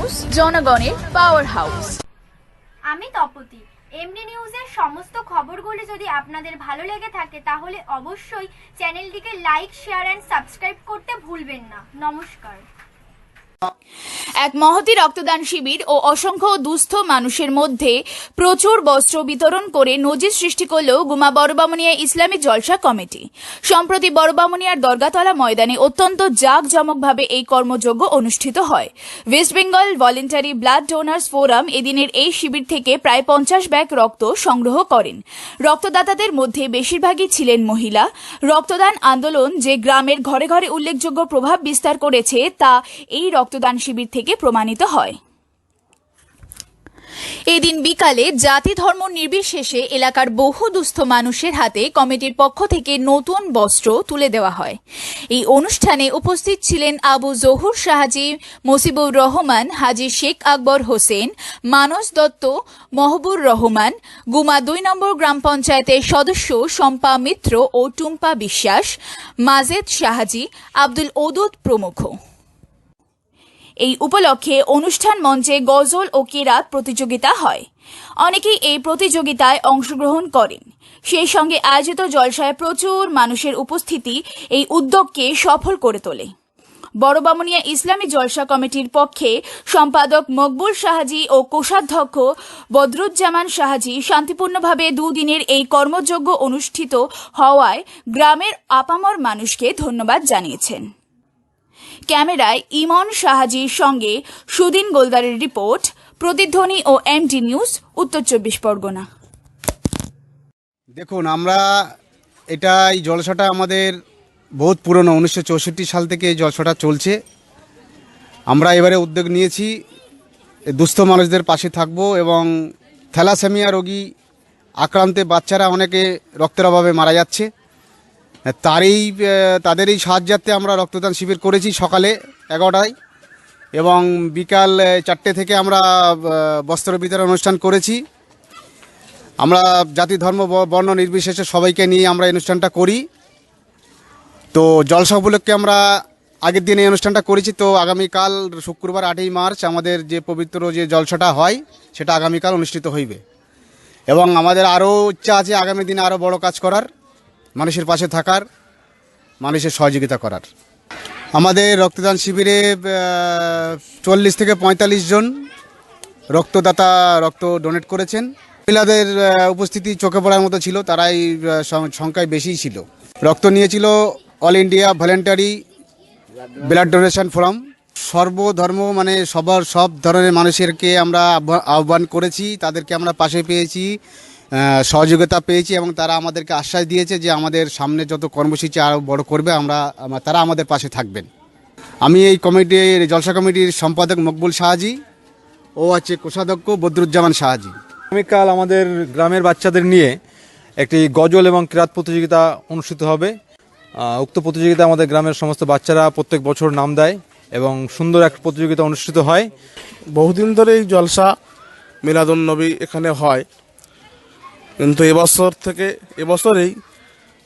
News, জনগণের power house. আমি Tapati. MD নিউজের সমস্ত খবরগুলি যদি আপনাদের ভালো লেগে থাকে তাহলে অবশ্যই চ্যানেলটিকে লাইক, শেয়ার এন্ড সাবস্ক্রাইব করতে ভুলবেন না। নমস্কার। এক মহতী রক্তদান শিবির ও অসংখ্য দুস্থ মানুষের মধ্যে প্রচুর বস্ত্র বিতরণ করে নজির সৃষ্টি করল গুমা বড়বামুনিয়া ইসলামী জলসা কমিটি। সম্প্রতি বড়বামুনিয়ার দরগাতলা ময়দানে অত্যন্ত জাঁকজমকভাবে এই কর্মযজ্ঞ অনুষ্ঠিত হয়। West Bengal voluntary blood donors forum এদিনের এই শিবির থেকে প্রায় 50 ব্যাগ রক্ত সংগ্রহ করেন। রক্তদাতাদের মধ্যে বেশিরভাগই ছিলেন মহিলা। রক্তদান আন্দোলন যে গ্রামের ঘরে ঘরে উল্লেখযোগ্য প্রভাব বিস্তার করেছে তা এই রক্তদান শিবির থেকে প্রমাণিত হয়। এদিন বিকালে জাতি ধর্ম নির্বিশেষে এলাকার বহু দুস্থ মানুষের হাতে কমিটির পক্ষ থেকে নতুন বস্ত্র তুলে দেওয়া হয়। এই অনুষ্ঠানে উপস্থিত ছিলেন আবু জহুর শাহজি, মসিবুর রহমান, হাজী শেখ আকবর হোসেন, মানস দত্ত, মহবুর রহমান, গুমা 2 নম্বর গ্রাম পঞ্চায়েতের সদস্য শম্পা মিত্র ও টুম্পা বিশ্বাস, মাজেদ শাহজি, আব্দুল ওদুদ প্রমুখ। এই উপলক্ষে অনুষ্ঠান মঞ্চে গজল ও কেরাত প্রতিযোগিতা হয়। অনেকেই এই প্রতিযোগিতায় অংশগ্রহণ করেন। সেই সঙ্গে আয়োজিত জলসায় প্রচুর মানুষের উপস্থিতি এই উদ্যোগকে সফল করে তোলে। বড়বামুনিয়া ইসলামী জলসা কমিটির পক্ষে সম্পাদক মকবুল শাহজি ও কোষাধ্যক্ষ বদরুজ্জামান শাহজি শান্তিপূর্ণভাবে 2 দিনের এই কর্মযজ্ঞ অনুষ্ঠিত হওয়ায় গ্রামের আপামর মানুষকে ধন্যবাদ জানিয়েছেন। ক্যামেরায় ইমন শাহজির সঙ্গে সুদিন গোলদারের রিপোর্ট, প্রতিধ্বনি ও এমডি নিউজ, উত্তর 24 পরগনা। দেখুন, আমরা এই জলসাটা আমাদের বহুত পুরনো, 1964 সাল থেকে এই জলসাটা চলছে। আমরা এবারে উদ্যোগ নিয়েছি দুস্থ মানুষদের পাশে থাকব এবং থ্যালাসেমিয়া রোগী আক্রান্তে বাচ্চারা অনেকে রক্তের অভাবে মারা যাচ্ছে। তাদেরই সাহায্যার্থে আমরা রক্তদান শিবির করেছি সকালে 11টায় এবং বিকাল 4টে থেকে আমরা বস্ত্র বিতরণ অনুষ্ঠান করেছি। আমরা জাতি ধর্ম বর্ণ নির্বিশেষে সবাইকে নিয়ে আমরা এই অনুষ্ঠানটা করি। তো জলসা উপলক্ষে আমরা আগের দিন এই অনুষ্ঠানটা করেছি। তো আগামীকাল শুক্রবার 8ই মার্চ আমাদের যে পবিত্র যে জলসাটা হয় সেটা আগামীকাল অনুষ্ঠিত হইবে এবং আমাদের আরও ইচ্ছা আছে আগামী দিনে আরও বড় কাজ করার, মানুষের পাশে থাকার, মানুষের সহযোগিতা করার। আমাদের রক্তদান শিবিরে 40 থেকে 45 জন রক্তদাতা রক্ত ডোনেট করেছেন। মহিলাদের উপস্থিতি চোখে পড়ার মতো ছিল, তারাই সংখ্যায় বেশিই ছিল। রক্ত নিয়েছিল all India voluntary blood donation forum. সর্বধর্ম মানে সব ধরনের মানুষেরকে আমরা আহ্বান করেছি, তাদেরকে আমরা পাশে পেয়েছি, সহযোগিতা পেয়েছি এবং তারা আমাদেরকে আশ্বাস দিয়েছে যে আমাদের সামনে যত কর্মসূচি আরও বড় করবে তারা আমাদের পাশে থাকবেন। আমি এই জলসা কমিটির সম্পাদক মকবুল শাহজি ও আছে কোষাধ্যক্ষ বদরুজ্জামান শাহজি। আগামীকাল আমাদের গ্রামের বাচ্চাদের নিয়ে একটি গজল এবং কিরাত প্রতিযোগিতা অনুষ্ঠিত হবে। উক্ত প্রতিযোগিতা আমাদের গ্রামের সমস্ত বাচ্চারা প্রত্যেক বছর নাম দেয় এবং সুন্দর এক প্রতিযোগিতা অনুষ্ঠিত হয়। বহুদিন ধরে এই জলসা মিলাদুন্নবী এখানে হয়, কিন্তু এবছরেই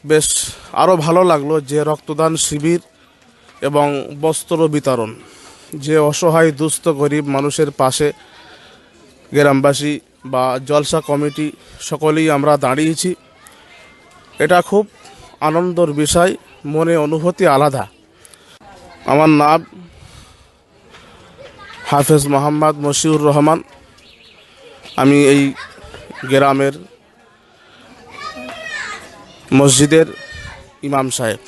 বেশ আরও ভালো লাগলো যে রক্তদান শিবির এবং বস্ত্র বিতরণ, যে অসহায় দুস্থ গরিব মানুষের পাশে গ্রামবাসী বা জলসা কমিটি সকলেই আমরা দাঁড়িয়েছি। এটা খুব আনন্দের বিষয়, মনে অনুভূতি আলাদা। আমার নাম হাফেজ মোহাম্মদ মশিউর রহমান। আমি এই গ্রামের মসজিদের ইমাম সাহেব।